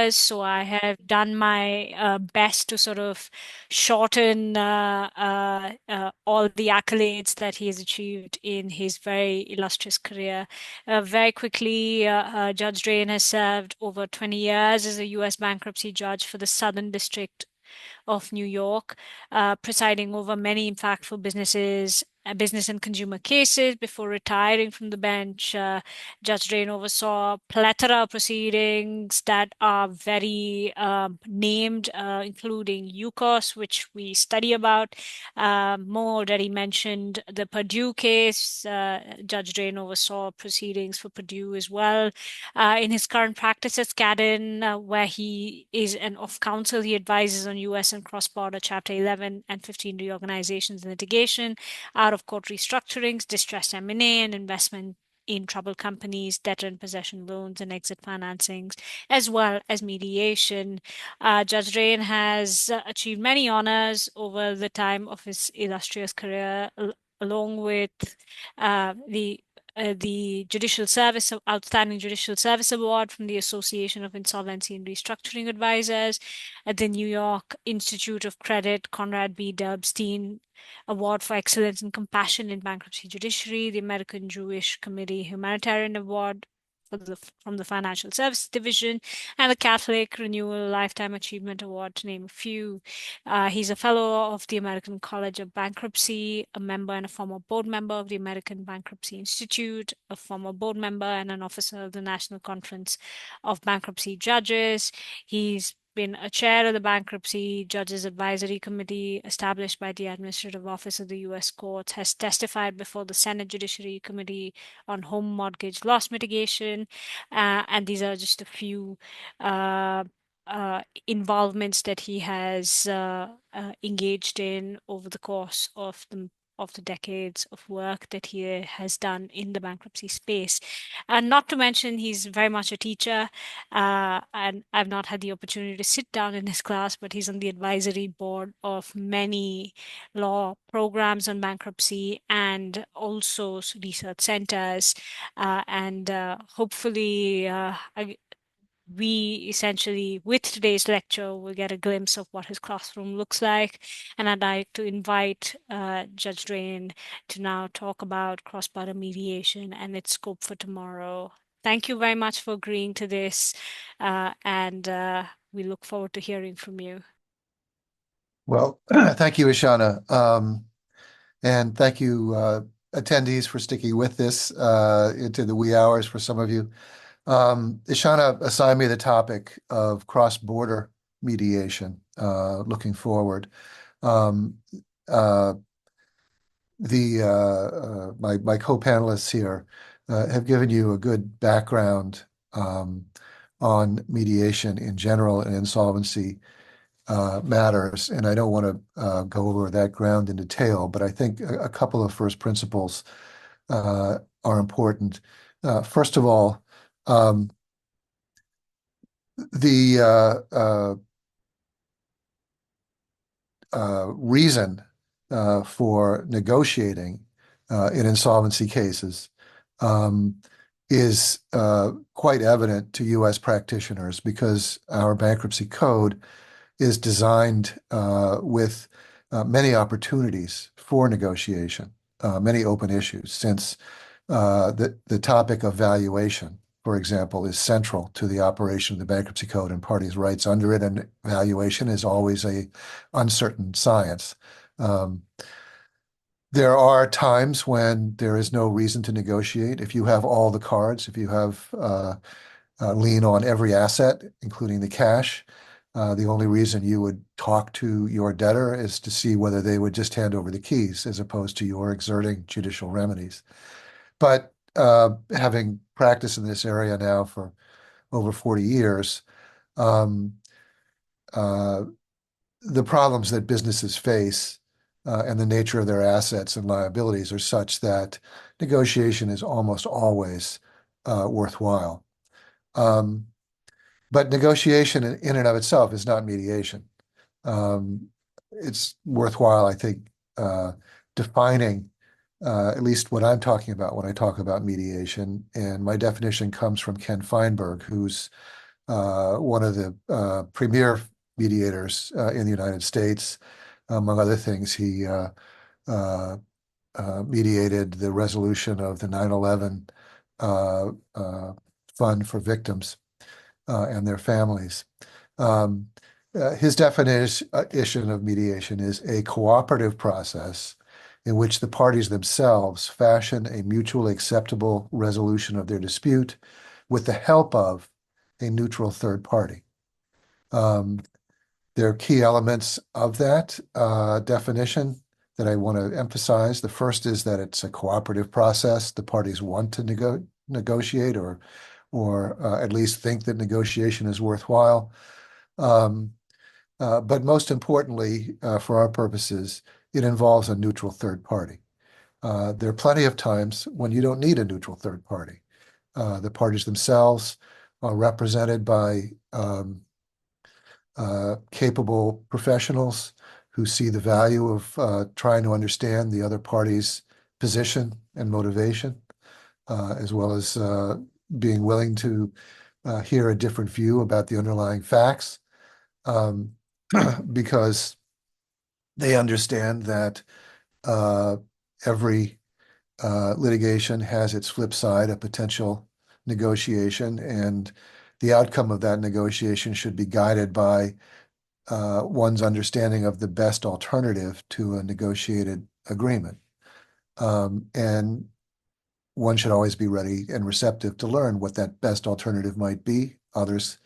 so I have done my best to sort of shorten all the accolades that he has achieved in his very illustrious career. Very quickly, Judge Drain has served over 20 years as a U.S. bankruptcy judge for the Southern District of New York, presiding over many impactful business and consumer cases. Before retiring from the bench, Judge Drain oversaw a plethora of proceedings that are very named, including UCOS, which we study about. Mo already mentioned the Purdue case. Judge Drain oversaw proceedings for Purdue as well. In his current practice at Skadden, where he is an off counsel, he advises on U.S. and cross-border Chapter 11 and 15 reorganizations and litigation, out-of-court restructurings, distressed M&A, and investment in troubled companies, debtor in possession loans, and exit financings, as well as mediation. Judge Drain has achieved many honors over the time of his illustrious career, along with the Judicial Service Outstanding Judicial Service Award from the Association of Insolvency and Restructuring Advisors, at the New York Institute of Credit Conrad B. Dubstein Award for Excellence and Compassion in Bankruptcy Judiciary, the American Jewish Committee Humanitarian Award from the Financial Services Division, and the Catholic Renewal Lifetime Achievement Award, to name a few. He's a fellow of the American College of Bankruptcy, a member and a former board member of the American Bankruptcy Institute, a former board member and an officer of the National Conference of Bankruptcy Judges. He's been a chair of the Bankruptcy Judges Advisory Committee established by the Administrative Office of the U.S. Courts, has testified before the Senate Judiciary Committee on Home Mortgage Loss Mitigation, and these are just a few involvements that he has engaged in over the course of the decades of work that he has done in the bankruptcy space. And not to mention, he's very much a teacher, and I've not had the opportunity to sit down in his class, but he's on the advisory board of many law programs on bankruptcy and also research centers. And hopefully, we essentially, with today's lecture, will get a glimpse of what his classroom looks like. And I'd like to invite Judge Drain to now talk about cross-border mediation and its scope for tomorrow. Thank you very much for agreeing to this, and we look forward to hearing from you. Well, thank you, Ishana. And thank you, attendees, for sticking with this into the wee hours for some of you. Ishana assigned me the topic of cross-border mediation, looking forward. My co-panelists here have given you a good background on mediation in general and insolvency matters, and I don't want to go over that ground in detail, but I think a couple of first principles are important. First of all, the reason for negotiating in insolvency cases is quite evident to U.S. practitioners, because our bankruptcy code is designed with many opportunities for negotiation, many open issues, since the topic of valuation, for example, is central to the operation of the bankruptcy code and parties' rights under it, and valuation is always a uncertain science. There are times when there is no reason to negotiate. If you have all the cards, if you have a lien on every asset, including the cash, the only reason you would talk to your debtor is to see whether they would just hand over the keys, as opposed to your exerting judicial remedies. But having practiced in this area now for over 40 years, the problems that businesses face and the nature of their assets and liabilities are such that negotiation is almost always worthwhile. But negotiation in and of itself is not mediation. It's worthwhile, I think, defining at least what I'm talking about when I talk about mediation. And my definition comes from Ken Feinberg, who's one of the premier mediators in the United States. Among other things, he uh, mediated the resolution of the 9/11 uh, uh, fund for victims and their families. Um, his definition of mediation is a cooperative process in which the parties themselves fashion a mutually acceptable resolution of their dispute with the help of a neutral third party. Um, there are key elements of that definition that I want to emphasize. The first is that it's a cooperative process. The parties want to negotiate or at least think that negotiation is worthwhile. Um, but most importantly, for our purposes, it involves a neutral third party. There are plenty of times when you don't need a neutral third party. The parties themselves are represented by capable professionals who see the value of trying to understand the other party's position and motivation, as well as being willing to hear a different view about the underlying facts, um, because they understand that uh, every litigation has its flip side, a potential negotiation, and the outcome of that negotiation should be guided by one's understanding of the best alternative to a negotiated agreement. And one should always be ready and receptive to learn what that best alternative might be. Others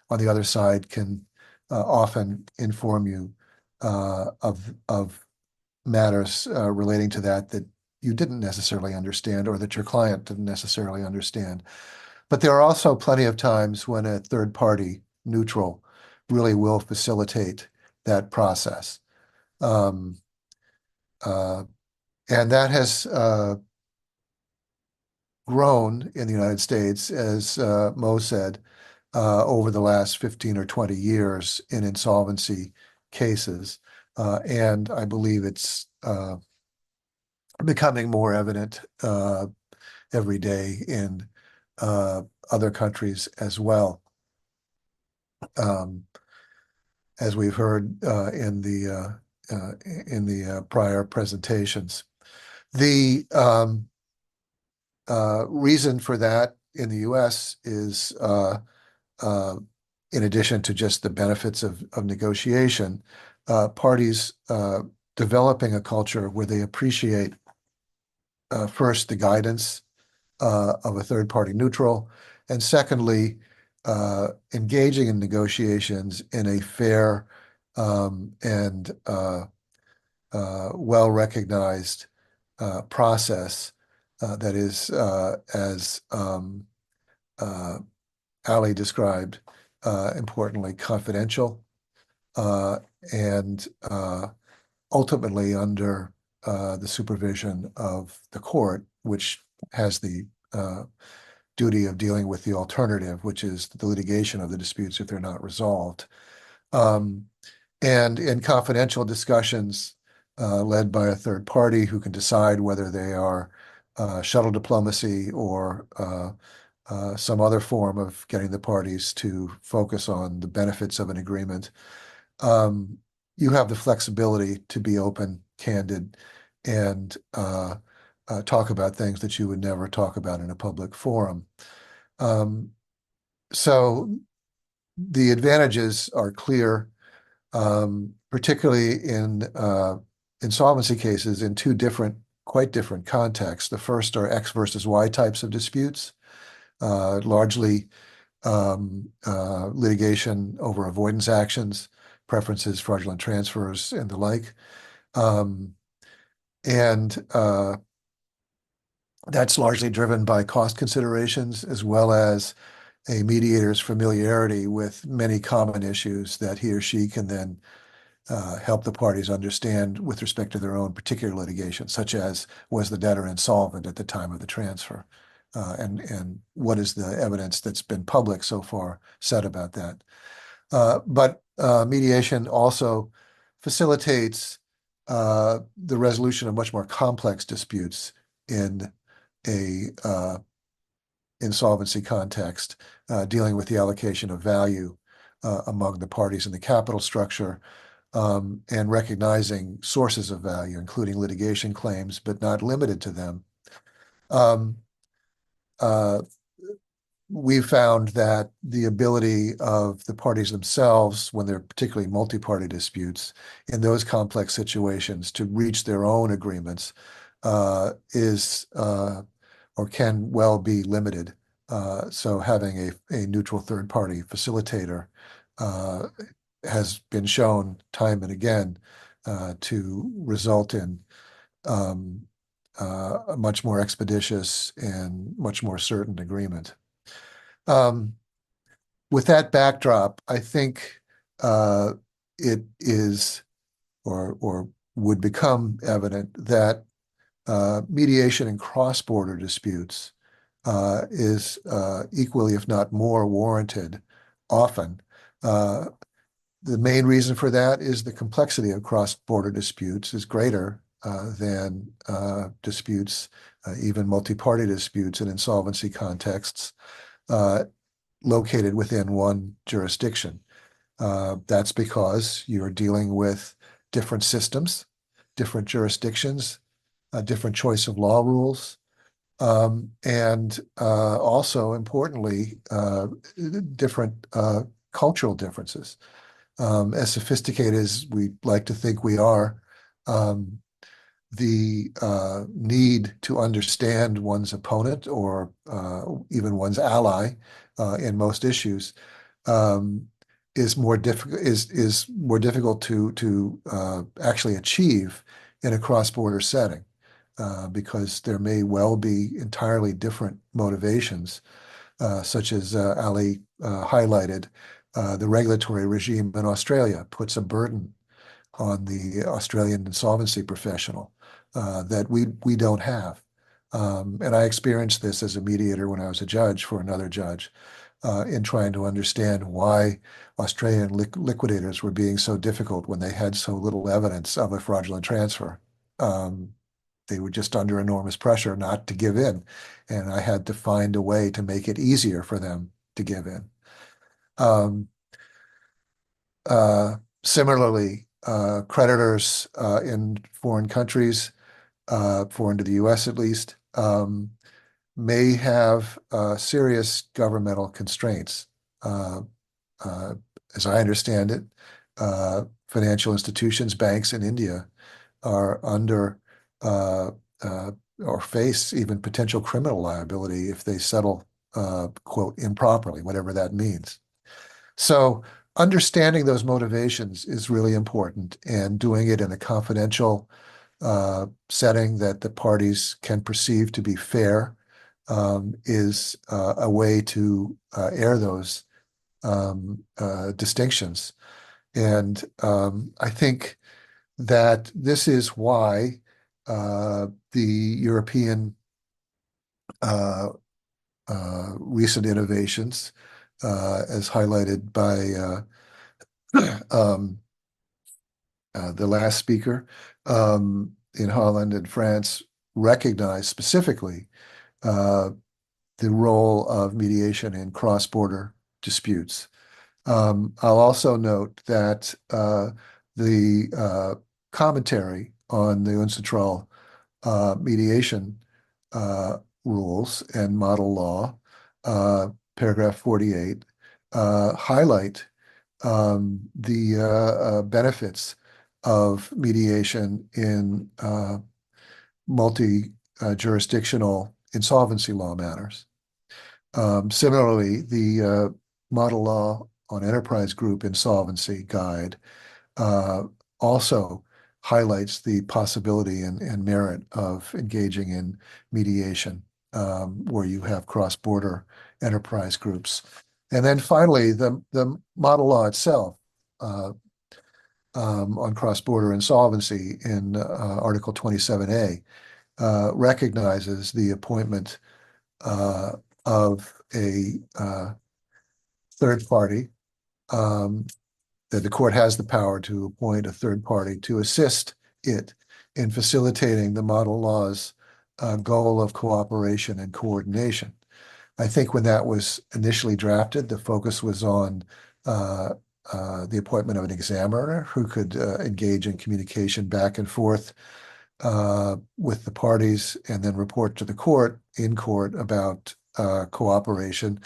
on the other side can often inform you of matters relating to that you didn't necessarily understand or that your client didn't necessarily understand. But there are also plenty of times when a third party, neutral, really will facilitate that process. Um, uh, and that has grown in the United States, as Mo said, over the last 15 or 20 years in insolvency cases. And I believe it's becoming more evident every day in uh, other countries as well. Um, as we've heard in the prior presentations. The reason for that in the U.S. is, uh, in addition to just the benefits of negotiation, parties developing a culture where they appreciate first the guidance of a third party neutral, and secondly, engaging in negotiations in a fair and well-recognized process that is, as uh, Ali described, importantly confidential uh, and ultimately under the supervision of the court, which has the duty of dealing with the alternative, which is the litigation of the disputes if they're not resolved. Um, and in confidential discussions led by a third party who can decide whether they are shuttle diplomacy or some other form of getting the parties to focus on the benefits of an agreement, um, you have the flexibility to be open, candid, and talk about things that you would never talk about in a public forum. Um, so the advantages are clear, particularly in insolvency cases in two quite different contexts. The first are X versus Y types of disputes, largely litigation over avoidance actions, preferences, fraudulent transfers, and the like. Um, and that's largely driven by cost considerations as well as a mediator's familiarity with many common issues that he or she can then help the parties understand with respect to their own particular litigation, such as was the debtor insolvent at the time of the transfer, and what is the evidence that's been public so far said about that. But mediation also facilitates the resolution of much more complex disputes in a insolvency context, dealing with the allocation of value among the parties in the capital structure, and recognizing sources of value, including litigation claims, but not limited to them. Um, uh, we found that the ability of the parties themselves, when they're particularly multi-party disputes, in those complex situations to reach their own agreements is or can well be limited. So having a neutral third party facilitator uh, has been shown time and again to result in um, a much more expeditious and much more certain agreement. Um, with that backdrop, I think uh, it is or would become evident that mediation in cross-border disputes is equally, if not more, warranted often. Uh, the main reason for that is the complexity of cross-border disputes is greater than disputes, even multi-party disputes in insolvency contexts, uh, located within one jurisdiction. That's because you're dealing with different systems, different jurisdictions, a different choice of law rules, and also importantly, different cultural differences. As sophisticated as we like to think we are, um, the need to understand one's opponent or even one's ally in most issues um, is more difficult is more difficult to actually achieve in a cross-border setting because there may well be entirely different motivations, such as Ali highlighted. The regulatory regime in Australia puts a burden on the Australian insolvency professional that we don't have. And I experienced this as a mediator when I was a judge for another judge in trying to understand why Australian liquidators were being so difficult when they had so little evidence of a fraudulent transfer. Um, they were just under enormous pressure not to give in, and I had to find a way to make it easier for them to give in. Um, Similarly, creditors in foreign countries, foreign to the US at least, may have serious governmental constraints. Uh, uh, as I understand it, financial institutions, banks in India are under uh, uh, or face even potential criminal liability if they settle, quote, improperly, whatever that means. So understanding those motivations is really important and doing it in a confidential setting that the parties can perceive to be fair is a way to air those distinctions. And I think that this is why the European uh, recent innovations, as highlighted by um, the last speaker in Holland and France, recognize specifically uh, the role of mediation in cross-border disputes. I'll also note that the commentary on the UNCITRAL mediation uh, rules and model law, paragraph 48, highlight the benefits of mediation in multi-jurisdictional insolvency law matters. Similarly, the Model Law on Enterprise Group Insolvency Guide uh, also highlights the possibility and merit of engaging in mediation where you have cross-border enterprise groups. And then finally, the model law itself uh, on cross-border insolvency in Article 27A recognizes the appointment uh, of a third party, that the court has the power to appoint a third party to assist it in facilitating the model law's goal of cooperation and coordination. I think when that was initially drafted, the focus was on uh, the appointment of an examiner who could engage in communication back and forth with the parties and then report to the court in court about cooperation.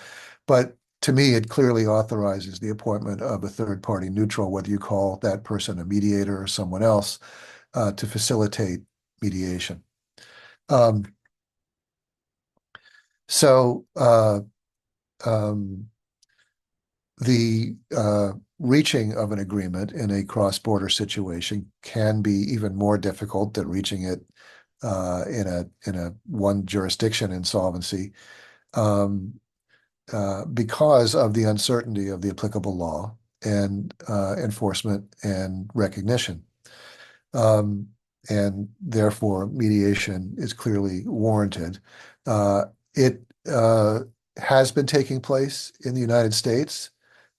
But to me, it clearly authorizes the appointment of a third party neutral, whether you call that person a mediator or someone else, to facilitate mediation. Um, so um, the reaching of an agreement in a cross-border situation can be even more difficult than reaching it in a one jurisdiction insolvency, um, because of the uncertainty of the applicable law and enforcement and recognition. Um, and therefore, mediation is clearly warranted. It has been taking place in the United States.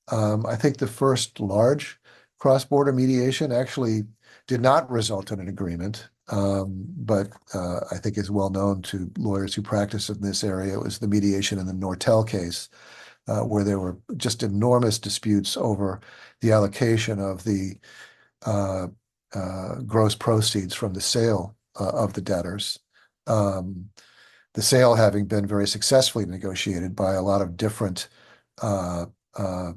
I think the first large cross-border mediation actually did not result in an agreement, but I think is well known to lawyers who practice in this area. It was the mediation in the Nortel case, where there were just enormous disputes over the allocation of the uh, gross proceeds from the sale of the debtors. Um, the sale having been very successfully negotiated by a lot of different uh, uh,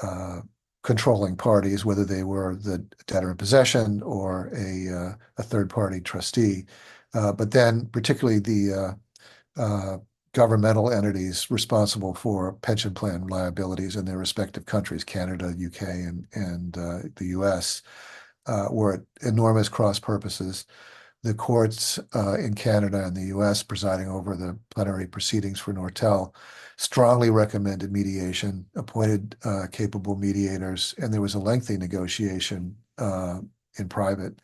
uh, controlling parties, whether they were the debtor in possession or a third party trustee. But then, particularly the governmental entities responsible for pension plan liabilities in their respective countries, Canada, UK, and the US, were at enormous cross purposes. The courts in Canada and the US presiding over the plenary proceedings for Nortel strongly recommended mediation, appointed capable mediators, and there was a lengthy negotiation in private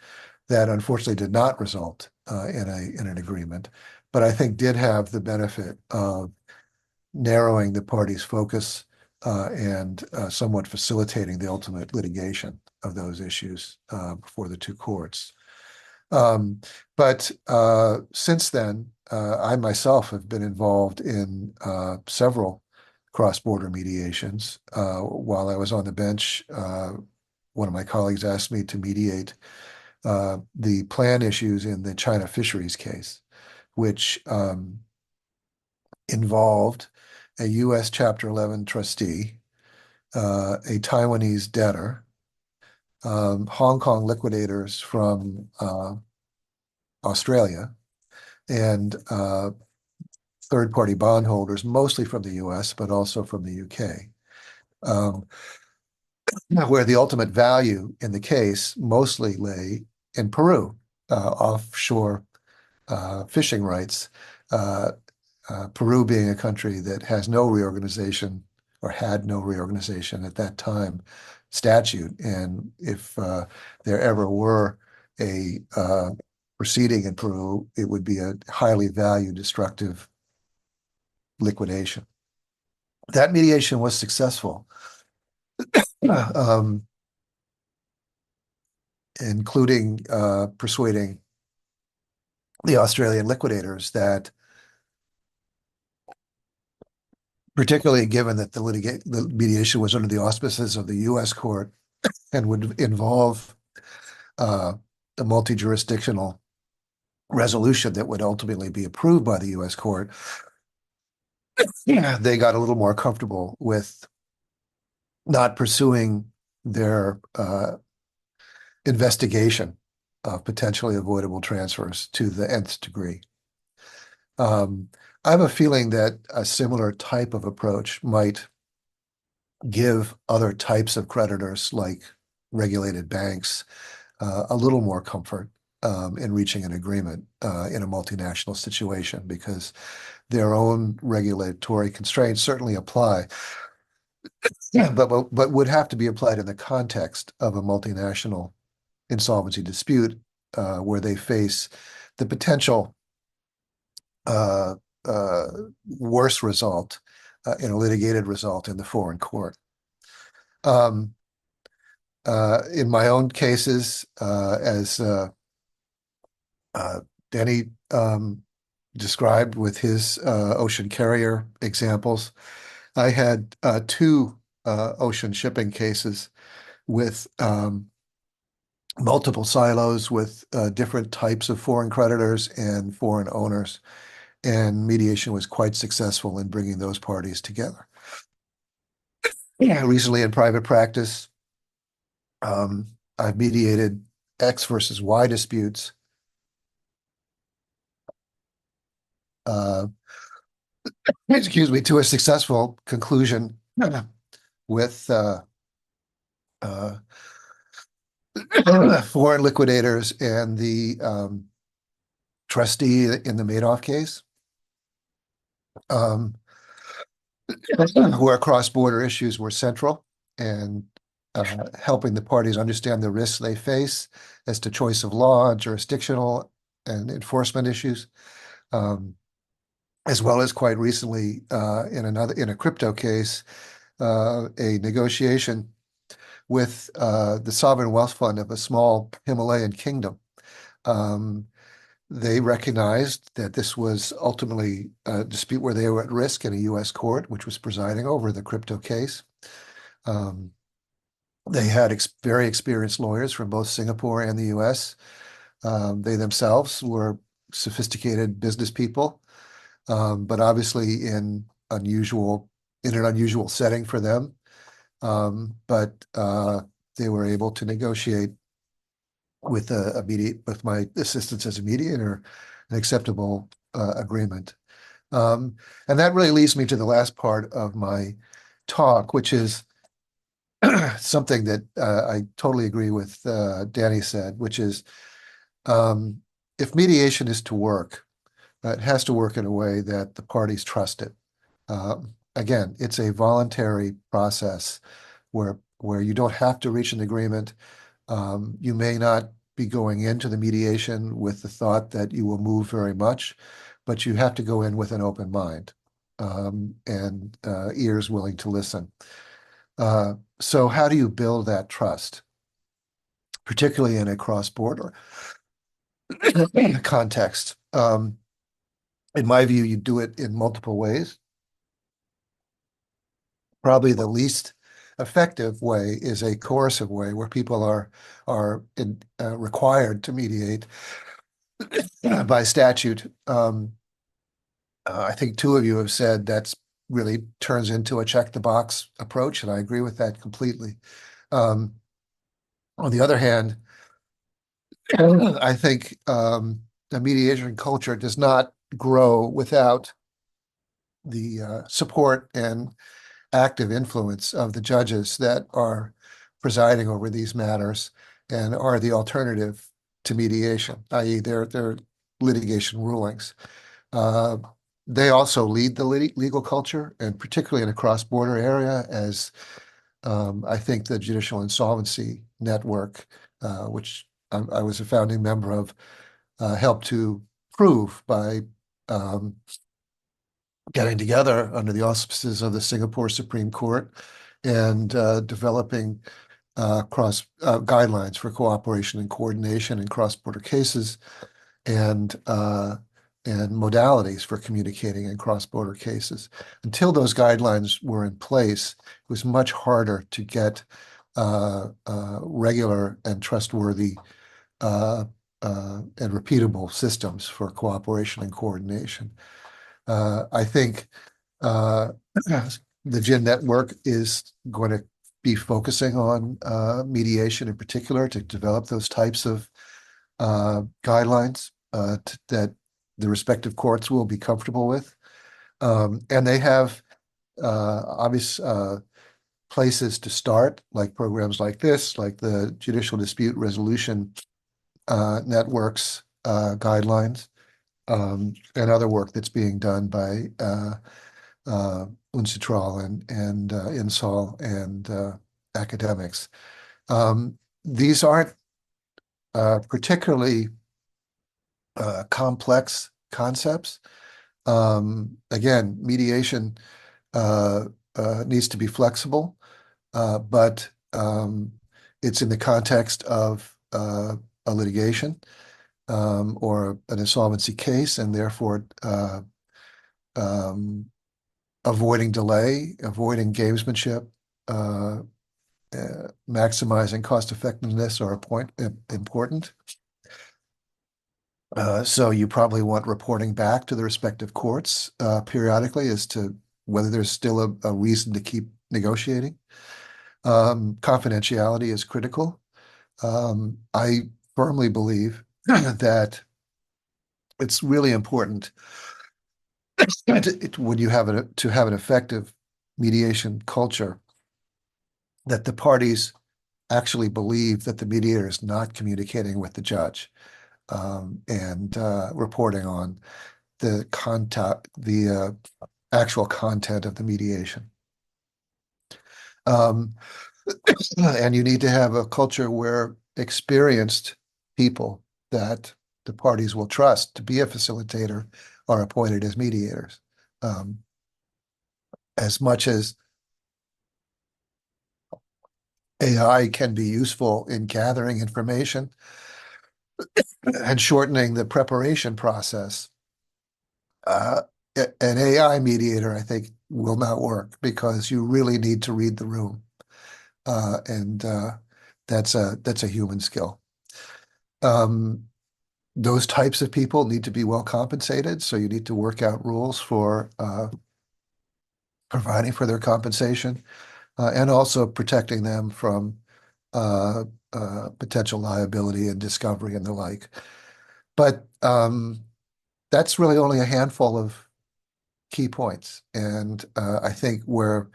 that unfortunately did not result in an agreement, but I think did have the benefit of narrowing the parties' focus and somewhat facilitating the ultimate litigation of those issues before the two courts. Um, but since then, I myself have been involved in several cross-border mediations. While I was on the bench, one of my colleagues asked me to mediate the plan issues in the China fisheries case, which involved a U.S. Chapter 11 trustee, a Taiwanese debtor, Hong Kong liquidators from Australia, and third-party bondholders, mostly from the US, but also from the UK, um, where the ultimate value in the case mostly lay in Peru, offshore fishing rights. Uh, Peru being a country that has no reorganization or had no reorganization at that time statute. And if there ever were a proceeding in Peru, it would be a highly value destructive liquidation. That mediation was successful, um, including persuading the Australian liquidators that, particularly given that the mediation was under the auspices of the U.S. court and would involve uh, a multi-jurisdictional resolution that would ultimately be approved by the U.S. court, they got a little more comfortable with not pursuing their investigation of potentially avoidable transfers to the nth degree. Um, I have a feeling that a similar type of approach might give other types of creditors, like regulated banks, a little more comfort in reaching an agreement in a multinational situation because their own regulatory constraints certainly apply, but would have to be applied in the context of a multinational insolvency dispute where they face the potential uh, uh, worse result in a litigated result in the foreign court. Um, in my own cases, as uh, Denny described with his ocean carrier examples. I had two ocean shipping cases with multiple silos with different types of foreign creditors and foreign owners, and mediation was quite successful in bringing those parties together. Yeah, recently in private practice, um, I've mediated X versus Y disputes uh, excuse me, to a successful conclusion with uh, foreign liquidators and the trustee in the Madoff case, um, where cross-border issues were central and helping the parties understand the risks they face as to choice of law, jurisdictional, and enforcement issues, um, as well as quite recently in a crypto case, a negotiation with the sovereign wealth fund of a small Himalayan kingdom. Um, they recognized that this was ultimately a dispute where they were at risk in a U.S. court, which was presiding over the crypto case. Um, they had very experienced lawyers from both Singapore and the U.S. They themselves were sophisticated business people, but obviously in an unusual setting for them. But they were able to negotiate with my assistance as a mediator, an acceptable agreement. Um, and that really leads me to the last part of my talk, which is something that I totally agree with Danny said, which is um, if mediation is to work, it has to work in a way that the parties trust it. Again, it's a voluntary process where you don't have to reach an agreement. You may not be going into the mediation with the thought that you will move very much, but you have to go in with an open mind and ears willing to listen. So how do you build that trust, particularly in a cross-border context? In my view, you do it in multiple ways. Probably the least effective way is a coercive way where people are required to mediate by statute. I think two of you have said that's really turns into a check the box approach, and I agree with that completely. Um, on the other hand, I think the mediation culture does not grow without the support and active influence of the judges that are presiding over these matters and are the alternative to mediation, i.e., their litigation rulings. Uh, they also lead the legal culture, and particularly in a cross-border area, as I think the Judicial Insolvency Network, which I was a founding member of, helped to prove by um, getting together under the auspices of the Singapore Supreme Court and developing cross guidelines for cooperation and coordination in cross-border cases and and modalities for communicating in cross-border cases. Until those guidelines were in place, it was much harder to get regular and trustworthy uh, and repeatable systems for cooperation and coordination. I think uh, the GIN network is going to be focusing on mediation in particular to develop those types of guidelines that the respective courts will be comfortable with. And they have obvious places to start, like programs like this, like the Judicial Dispute Resolution Network's guidelines, and other work that's being done by UNCITRAL and INSOL and academics. These aren't particularly complex concepts. Again, mediation uh, needs to be flexible, but it's in the context of a litigation. or an insolvency case, and therefore um, avoiding delay, avoiding gamesmanship, uh, maximizing cost effectiveness are important. So you probably want reporting back to the respective courts periodically as to whether there's still a reason to keep negotiating. Confidentiality is critical. I firmly believe that it's really important when you have to have an effective mediation culture that the parties actually believe that the mediator is not communicating with the judge and reporting on the actual content of the mediation. Um, and you need to have a culture where experienced people that the parties will trust to be a facilitator are appointed as mediators. Um, as much as AI can be useful in gathering information and shortening the preparation process, uh, an AI mediator, I think, will not work because you really need to read the room, and that's a human skill. Um, those types of people need to be well compensated, so you need to work out rules for providing for their compensation and also protecting them from uh, potential liability and discovery and the like. But that's really only a handful of key points. And I think where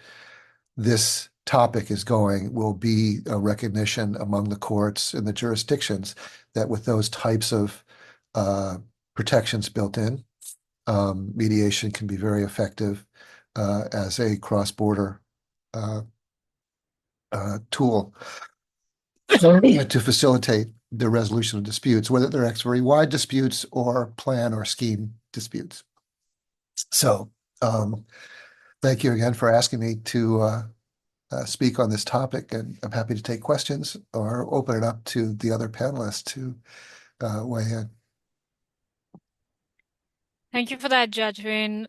this topic is going will be a recognition among the courts and the jurisdictions that with those types of uh, protections built in, mediation can be very effective as a cross-border uh, tool to facilitate the resolution of disputes, whether they're ex-very-wide disputes or plan or scheme disputes. So, thank you again for asking me to speak on this topic, and I'm happy to take questions or open it up to the other panelists to weigh in. Thank you for that, Judge Wayne.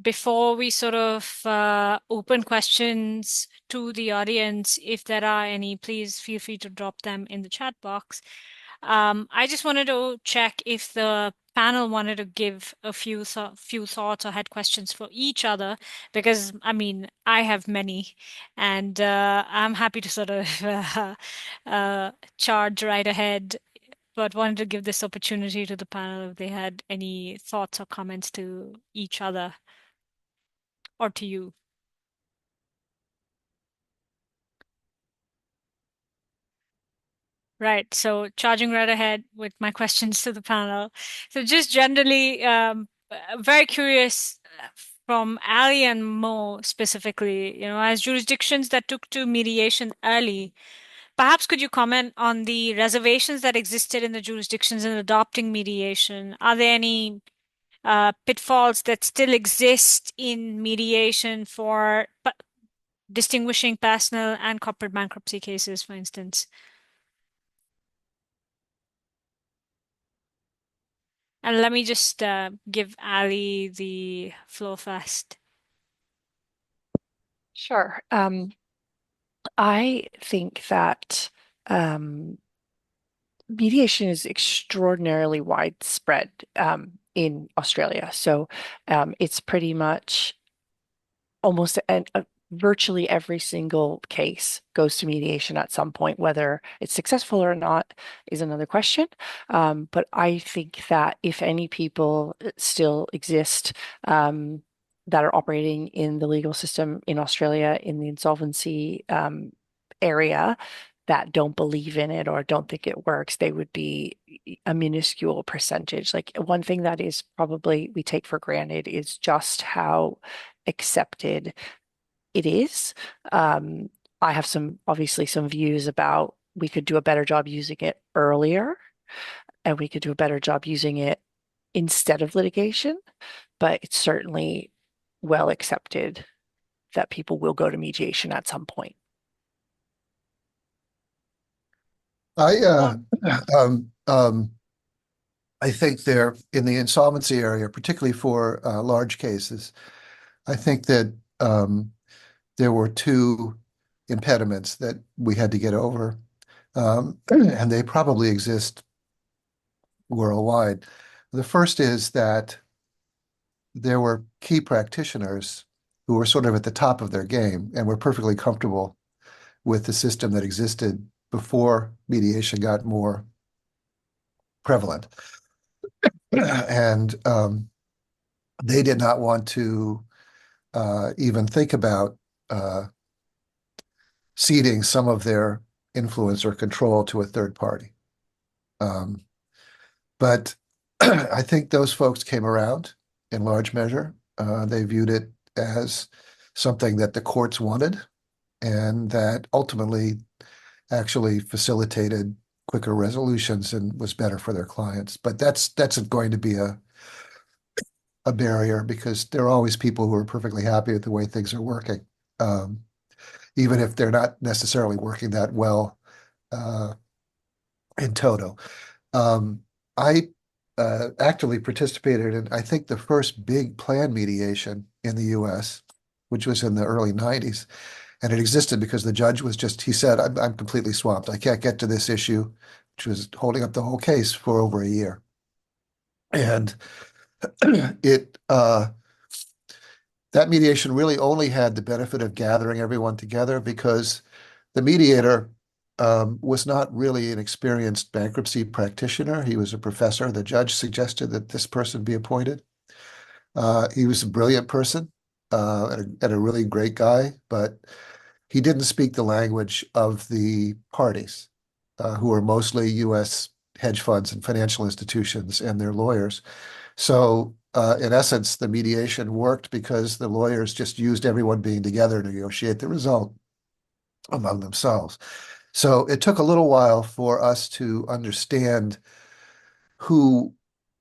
Before we sort of open questions to the audience, if there are any, please feel free to drop them in the chat box. I just wanted to check if the panel wanted to give a few thoughts or had questions for each other, because I mean, I have many, and I'm happy to sort of charge right ahead, but wanted to give this opportunity to the panel if they had any thoughts or comments to each other or to you. Right. So charging right ahead with my questions to the panel. So just generally, very curious from Ali and Mo specifically, as jurisdictions that took to mediation early, perhaps could you comment on the reservations that existed in the jurisdictions in adopting mediation? Are there any pitfalls that still exist in mediation for distinguishing personal and corporate bankruptcy cases, for instance? And let me just give Ali the floor first. Sure. I think that um, mediation is extraordinarily widespread in Australia. So it's pretty much almost virtually every single case goes to mediation at some point. Whether it's successful or not is another question. But I think that if any people still exist that are operating in the legal system in Australia in the insolvency area that don't believe in it or don't think it works, they would be a minuscule percentage. Like one thing that is probably we take for granted is just how accepted it is. Um, I have obviously some views about we could do a better job using it earlier and we could do a better job using it instead of litigation, but it's certainly well accepted that people will go to mediation at some point. I Well, um, um, I think they're in the insolvency area, particularly for large cases. I think that there were two impediments that we had to get over, and they probably exist worldwide. The first is that there were key practitioners who were sort of at the top of their game and were perfectly comfortable with the system that existed before mediation got more prevalent. And they did not want to even think about uh, ceding some of their influence or control to a third party. Um, but I think those folks came around in large measure. They viewed it as something that the courts wanted and that ultimately actually facilitated quicker resolutions and was better for their clients. But that's going to be a barrier because there are always people who are perfectly happy with the way things are working, um, even if they're not necessarily working that well uh, in toto. Um, I actively participated in, I think, the first big plan mediation in the US, which was in the early 90s. And it existed because the judge was just, he said, I'm completely swamped. I can't get to this issue, which was holding up the whole case for over a year. And it, that mediation really only had the benefit of gathering everyone together because the mediator was not really an experienced bankruptcy practitioner. He was a professor. The judge suggested that this person be appointed. He was a brilliant person and a really great guy, but he didn't speak the language of the parties, who are mostly U.S. hedge funds and financial institutions and their lawyers. So, in essence, the mediation worked because the lawyers just used everyone being together to negotiate the result among themselves. So it took a little while for us to understand who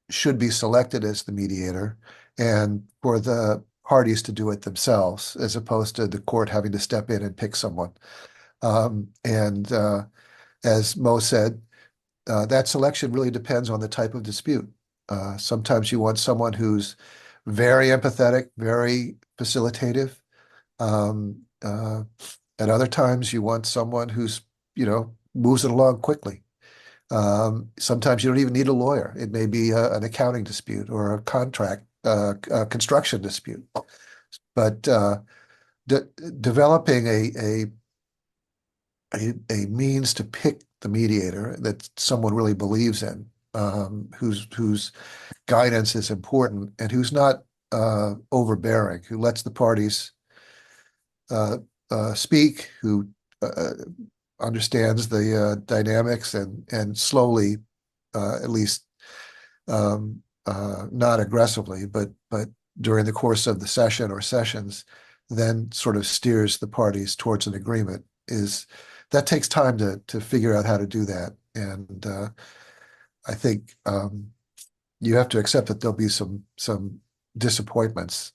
should be selected as the mediator and for the parties to do it themselves, as opposed to the court having to step in and pick someone. And as Mo said, that selection really depends on the type of dispute. Sometimes you want someone who's very empathetic, very facilitative. Um, uh, at other times, you want someone who's, moves it along quickly. Sometimes you don't even need a lawyer. It may be an accounting dispute or a contract, a construction dispute. But de developing a means to pick the mediator that someone really believes in, whose guidance is important, and who's not overbearing, who lets the parties uh, speak, who uh, understands the dynamics and slowly, at least not aggressively, but during the course of the session or sessions, then sort of steers the parties towards an agreement. Is that takes time to figure out how to do that, and I think you have to accept that there'll be some disappointments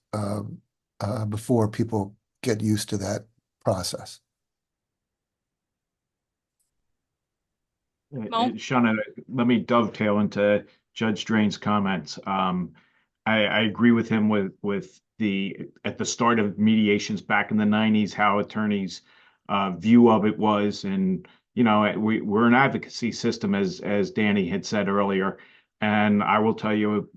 before people get used to that process. Mo? Shauna, let me dovetail into Judge Drain's comments. I agree with him with the at the start of mediations back in the 90s, how attorneys' view of it was, and we're an advocacy system as Danny had said earlier, and I will tell you,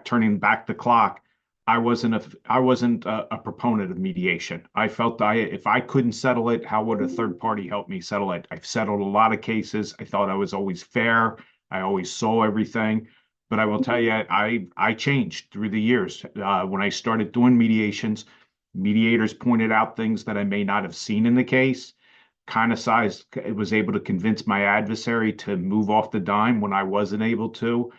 turning back the clock, I wasn't a proponent of mediation. I felt if I couldn't settle it, how would a third party help me settle it? I've settled a lot of cases. I thought I was always fair. I always saw everything. But I will tell you, I changed through the years. When I started doing mediations, mediators pointed out things that I may not have seen in the case. Kind of size was able to convince my adversary to move off the dime when I wasn't able to.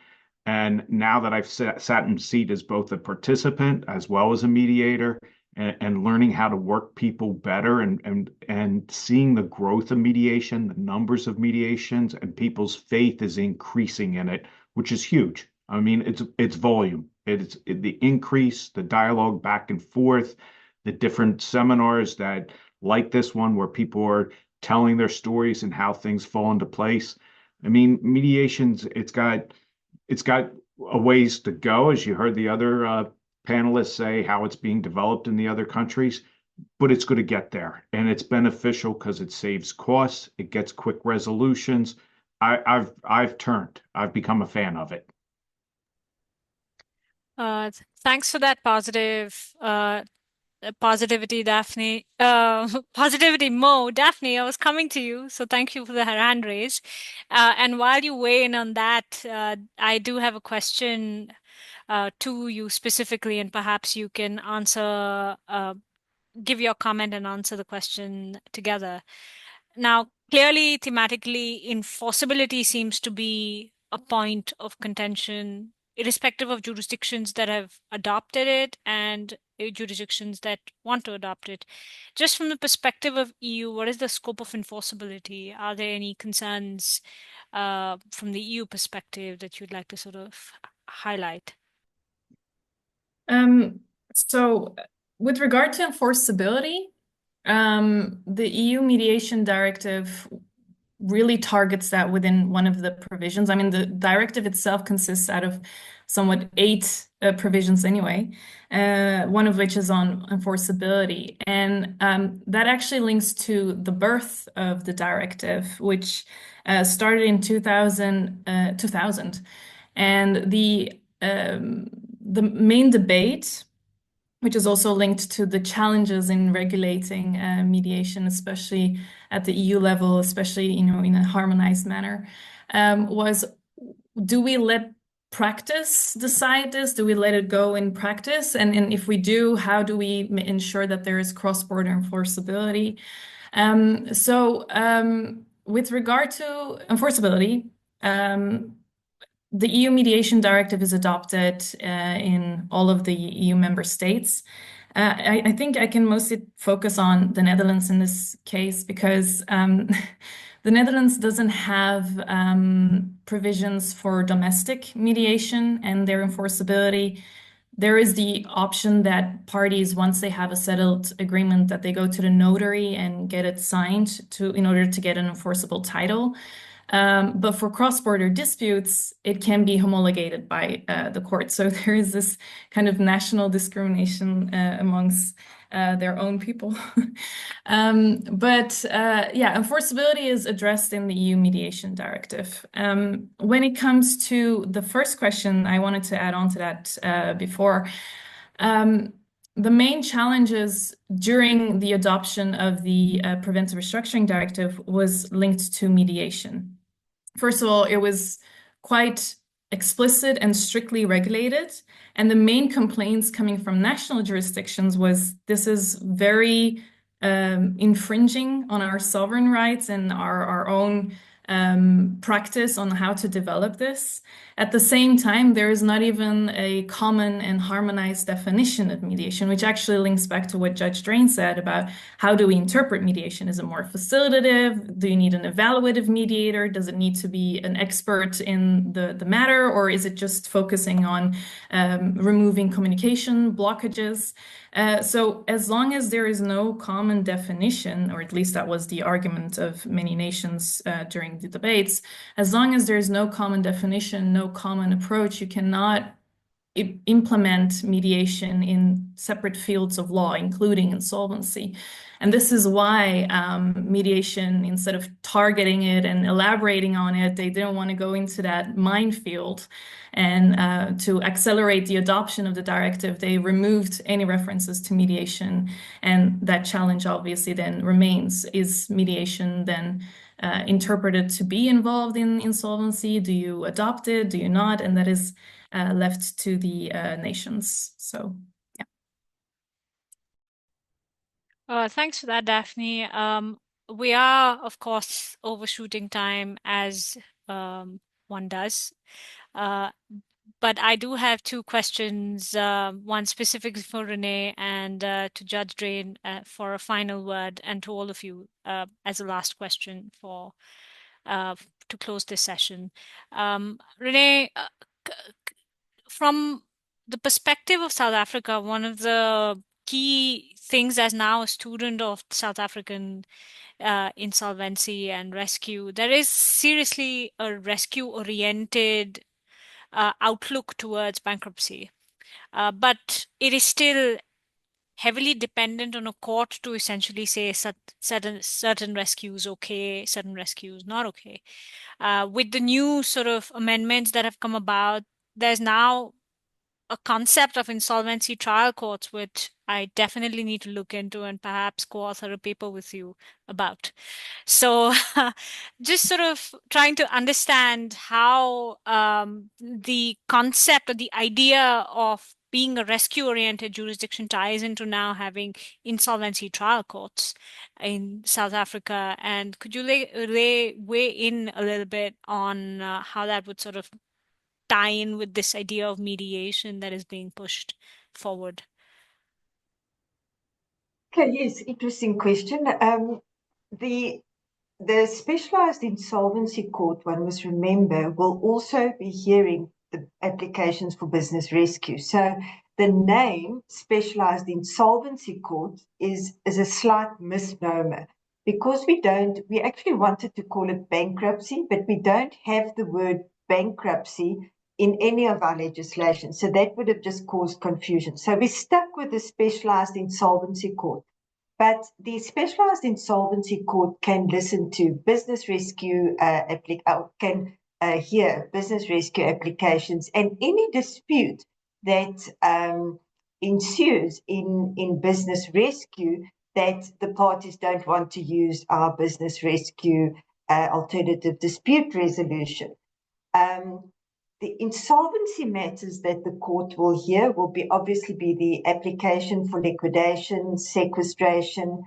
And now that I've sat in seat as both a participant as well as a mediator, and learning how to work people better, and seeing the growth of mediation, the numbers of mediations, and people's faith is increasing in it, which is huge. I mean, it's volume. The increase, the dialogue back and forth, the different seminars that like this one where people are telling their stories and how things fall into place. I mean, mediations, it's got It's got a ways to go, as you heard the other panelists say, how it's being developed in the other countries, but it's going to get there. And it's beneficial because it saves costs, it gets quick resolutions. I've become a fan of it. Thanks for that positivity, Daphne. Positivity, Mo. Daphne, I was coming to you, so thank you for the hand raise. And while you weigh in on that, I do have a question to you specifically, and perhaps you can give your comment and answer the question together. Now, clearly, thematically, enforceability seems to be a point of contention, irrespective of jurisdictions that have adopted it and jurisdictions that want to adopt it. Just from the perspective of EU, what is the scope of enforceability? Are there any concerns from the EU perspective that you'd like to sort of highlight? Um, so with regard to enforceability, the EU Mediation Directive really targets that within one of the provisions. I mean, the directive itself consists out of somewhat eight provisions anyway, one of which is on enforceability. And that actually links to the birth of the directive, which started in 2000. And the main debate, which is also linked to the challenges in regulating mediation, especially at the EU level, especially in a harmonized manner, was, do we let practice decide this? Do we let it go in practice? And if we do, how do we ensure that there is cross-border enforceability? With regard to enforceability, the EU Mediation Directive is adopted in all of the EU member states. I think I can mostly focus on the Netherlands in this case because the Netherlands doesn't have provisions for domestic mediation and their enforceability. There is the option that parties, once they have a settled agreement, that they go to the notary and get it signed in order to get an enforceable title. But for cross-border disputes, it can be homologated by the court. So there is this kind of national discrimination amongst their own people. Yeah, enforceability is addressed in the EU Mediation Directive. When it comes to the first question, I wanted to add on to that before. The main challenges during the adoption of the Preventive Restructuring Directive was linked to mediation. First of all, it was quite explicit and strictly regulated. And the main complaints coming from national jurisdictions was this is very infringing on our sovereign rights and our own practice on how to develop this. At the same time, there is not even a common and harmonized definition of mediation, which actually links back to what Judge Drain said about how do we interpret mediation? Is it more facilitative? Do you need an evaluative mediator? Does it need to be an expert in the matter, or is it just focusing on removing communication blockages? So as long as there is no common definition, or at least that was the argument of many nations during the debates, as long as there is no common definition, no common approach, you cannot implement mediation in separate fields of law, including insolvency. And this is why mediation, instead of targeting it and elaborating on it, they didn't want to go into that minefield. And to accelerate the adoption of the directive, they removed any references to mediation. And that challenge obviously then remains. Is mediation then interpreted to be involved in insolvency? Do you adopt it? Do you not? And that is left to the nations. So, yeah. Thanks for that, Daphne. We are, of course, overshooting time as one does. But I do have two questions, one specific for Renee and to Judge Drain for a final word, and to all of you as a last question to close this session. Renee, from the perspective of South Africa, one of the key things as now a student of South African insolvency and rescue, there is seriously a rescue-oriented outlook towards bankruptcy. But it is still heavily dependent on a court to essentially say certain rescues okay, certain rescues not okay. With the new sort of amendments that have come about, there's now a concept of insolvency trial courts, which I definitely need to look into and perhaps co-author a paper with you about. So just sort of trying to understand how the concept or the idea of being a rescue-oriented jurisdiction ties into now having insolvency trial courts in South Africa. And could you weigh in a little bit on how that would sort of tie in with this idea of mediation that is being pushed forward? Okay, yes, interesting question. The the specialized insolvency court, one must remember, will also be hearing the applications for business rescue. So the name specialized insolvency court is a slight misnomer because we actually wanted to call it bankruptcy, but we don't have the word bankruptcy in any of our legislation. So that would have just caused confusion. So we stuck with the specialized insolvency court. But the specialized insolvency court can listen to business rescue, can hear business rescue applications and any dispute that ensues in business rescue that the parties don't want to use our business rescue alternative dispute resolution. Um, the insolvency matters that the court will hear will be obviously be the application for liquidation, sequestration,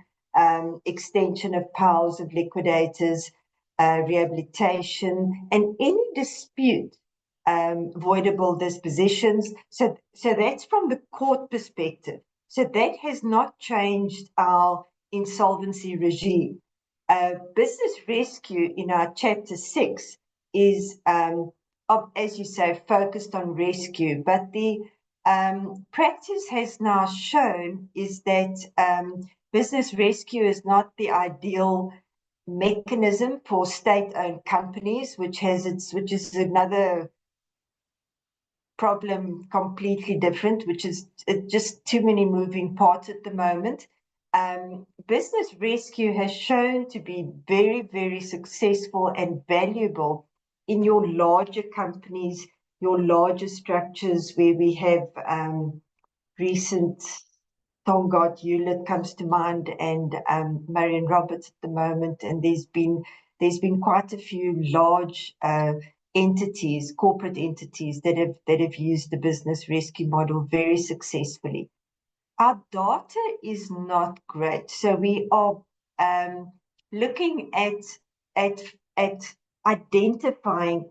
extension of powers of liquidators, rehabilitation, and any dispute, voidable dispositions. So that's from the court perspective. So that has not changed our insolvency regime. Business rescue in our chapter 6 is as you say, focused on rescue. But the practice has now shown is that business rescue is not the ideal mechanism for state-owned companies, which is another problem completely different, which is just too many moving parts at the moment. Business rescue has shown to be very, very successful and valuable in your larger companies, your larger structures where we have recent Tongard Hewlett comes to mind and Marion Roberts at the moment, and there's been quite a few large entities, corporate entities that have used the business rescue model very successfully. Our data is not great, so we are looking at identifying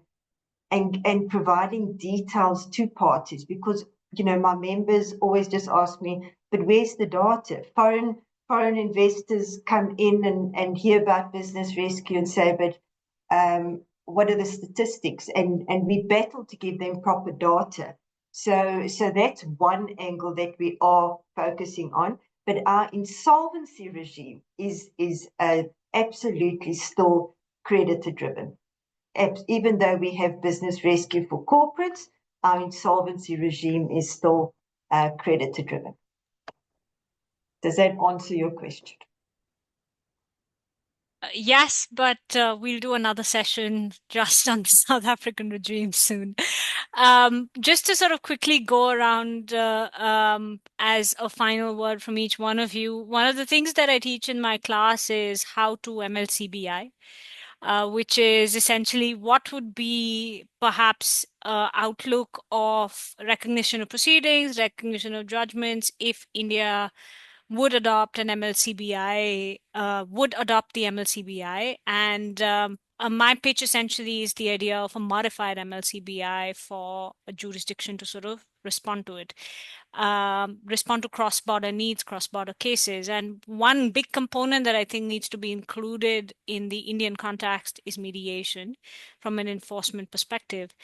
and providing details to parties because my members always just ask me, but where's the data? Foreign investors come in and hear about business rescue and say, but what are the statistics? And we battle to give them proper data. So that's one angle that we are focusing on. But our insolvency regime is absolutely still creditor driven. Even though we have business rescue for corporates, our insolvency regime is still creditor driven. Does that answer your question? Yes, but we'll do another session just on the South African regime soon. Just to sort of quickly go around as a final word from each one of you, one of the things that I teach in my class is how to MLCBI. Which is essentially what would be perhaps outlook of recognition of proceedings, recognition of judgments if India would adopt an MLCBI, would adopt the MLCBI. And my pitch essentially is the idea of a modified MLCBI for a jurisdiction to sort of respond to it, respond to cross-border needs, cross-border cases. And one big component that I think needs to be included in the Indian context is mediation from an enforcement perspective.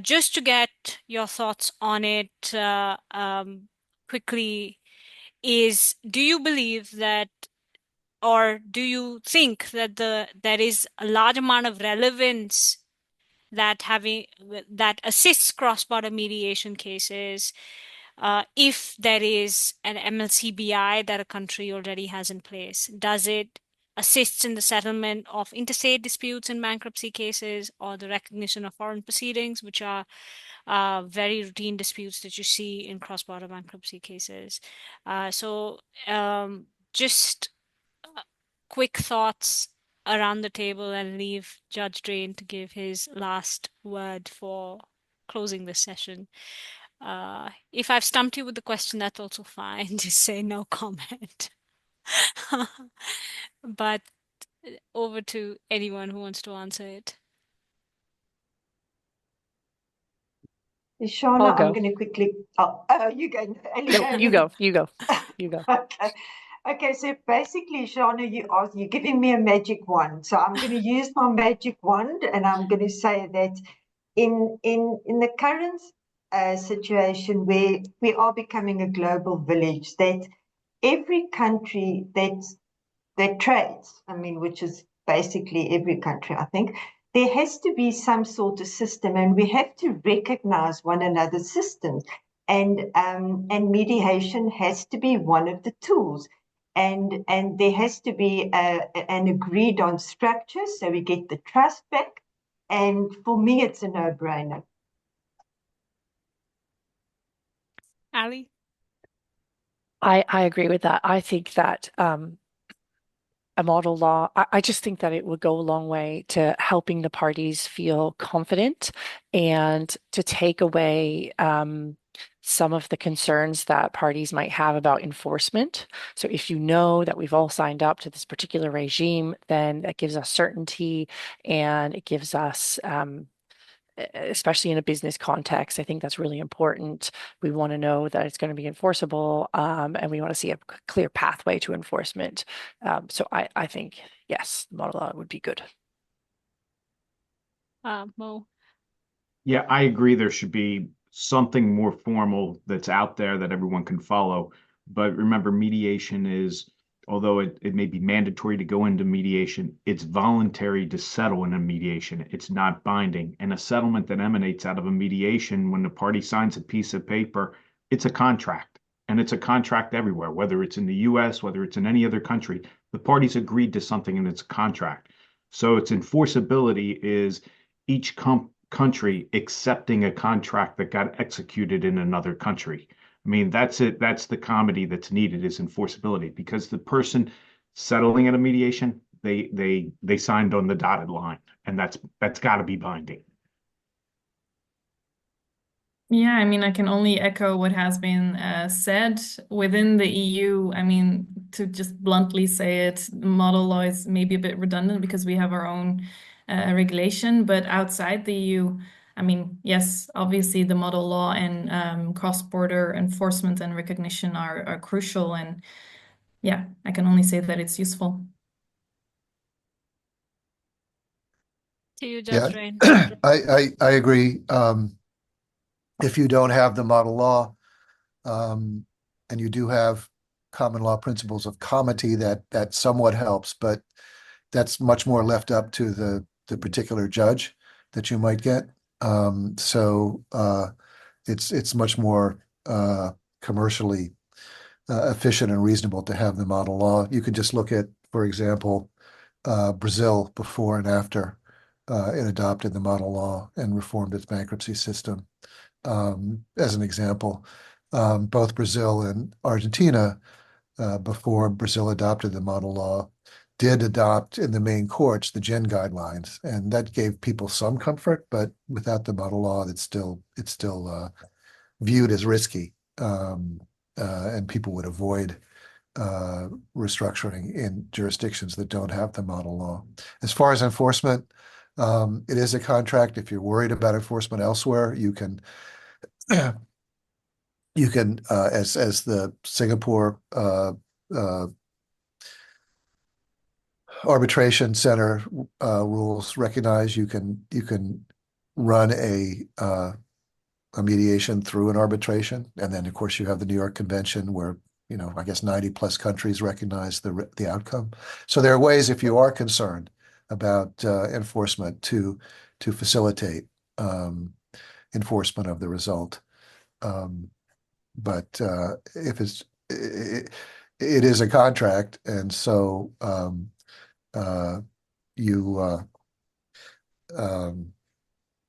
Just to get your thoughts on it quickly, do you believe that, or do you think that there is a large amount of relevance that assists cross-border mediation cases if there is an MLCBI that a country already has in place? Does it assist in the settlement of interstate disputes in bankruptcy cases or the recognition of foreign proceedings, which are very routine disputes that you see in cross-border bankruptcy cases? So just quick thoughts around the table and leave Judge Drain to give his last word for closing this session. If I've stumped you with the question, that's also fine. Just say no comment. But over to anyone who wants to answer it. Shana, I'll I'm go. going to quickly. You go. Ellie, No, go. you go. You go. You go. Okay. Okay, so basically, Shana, you're giving me a magic wand. So I'm going to use my magic wand, and I'm going to say that in the current situation where we are becoming a global village, that every country that trades, I mean, which is basically every country, I think, there has to be some sort of system, and we have to recognize one another's systems. And mediation has to be one of the tools. And there has to be an agreed on structure so we get the trust back. And for me, it's a no-brainer. Ali? I agree with that. I think that a model law, I just think that it would go a long way to helping the parties feel confident and to take away some of the concerns that parties might have about enforcement. So if you know that we've all signed up to this particular regime, then that gives us certainty and it gives us especially in a business context, I think that's really important. We want to know that it's going to be enforceable, and we want to see a clear pathway to enforcement. So I think, yes, the model law would be good. Mo? Yeah, I agree. There should be something more formal that's out there that everyone can follow. But remember, mediation is, although it may be mandatory to go into mediation, it's voluntary to settle in a mediation. It's not binding. And a settlement that emanates out of a mediation, when the party signs a piece of paper, it's a contract. And it's a contract everywhere, whether it's in the US, whether it's in any other country. The parties agreed to something and it's a contract. So its enforceability is each country accepting a contract that got executed in another country. I mean, that's it. That's the comedy that's needed is enforceability because the person settling at a mediation, they signed on the dotted line, and that's got to be binding. Yeah, I mean, I can only echo what has been said within the EU. I mean, to just bluntly say it, model law is maybe a bit redundant because we have our own regulation, but outside the EU, I mean, yes, obviously the model law and cross-border enforcement and recognition are crucial. And yeah, I can only say that it's useful. To you, Judge Yeah, Drain. I agree. If you don't have the model law, and you do have common law principles of comity, that somewhat helps, but that's much more left up to the particular judge that you might get. So it's much more commercially efficient and reasonable to have the model law. You can just look at, for example, Brazil before and after it adopted the model law and reformed its bankruptcy system. As an example, both Brazil and Argentina, before Brazil adopted the model law, did adopt in the main courts the Gen guidelines, and that gave people some comfort. But without the model law, it's still viewed as risky, and people would avoid restructuring in jurisdictions that don't have the model law. As far as enforcement, it is a contract. If you're worried about enforcement elsewhere, you can as the Singapore arbitration center rules recognize, you can run a mediation through an arbitration, and then of course you have the New York Convention where I guess 90 plus countries recognize the outcome. So there are ways, if you are concerned about enforcement, to to facilitate enforcement of the result. But if it is a contract, and so you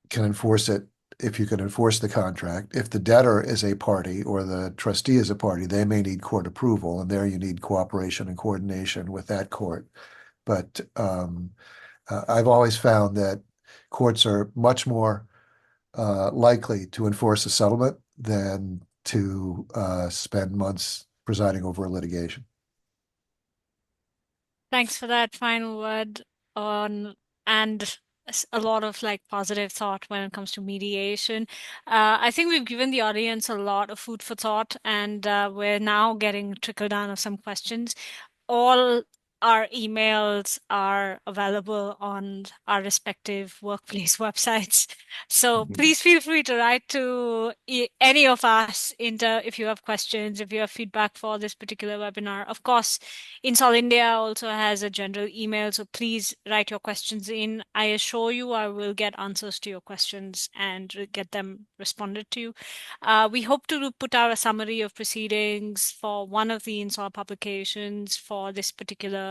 can enforce it if you can enforce the contract. If the debtor is a party or the trustee is a party, they may need court approval, and there you need cooperation and coordination with that court. But I've always found that courts are much more likely to enforce a settlement than to spend months presiding over a litigation. Thanks for that final word on and a lot of like positive thought when it comes to mediation. I think we've given the audience a lot of food for thought, and we're now getting trickle down of some questions. All our emails are available on our respective workplace websites. So please feel free to write to any of us if you have questions, if you have feedback for this particular webinar. Of course, Insol India also has a general email, so please write your questions in. I assure you I will get answers to your questions and get them responded to. We hope to put out a summary of proceedings for one of the Insol publications for this particular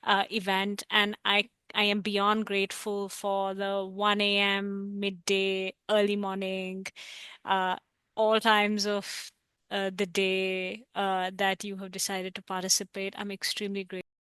event, and I am beyond grateful for the 1 a.m., midday, early morning, uh, all times of the day that you have decided to participate. I'm extremely grateful.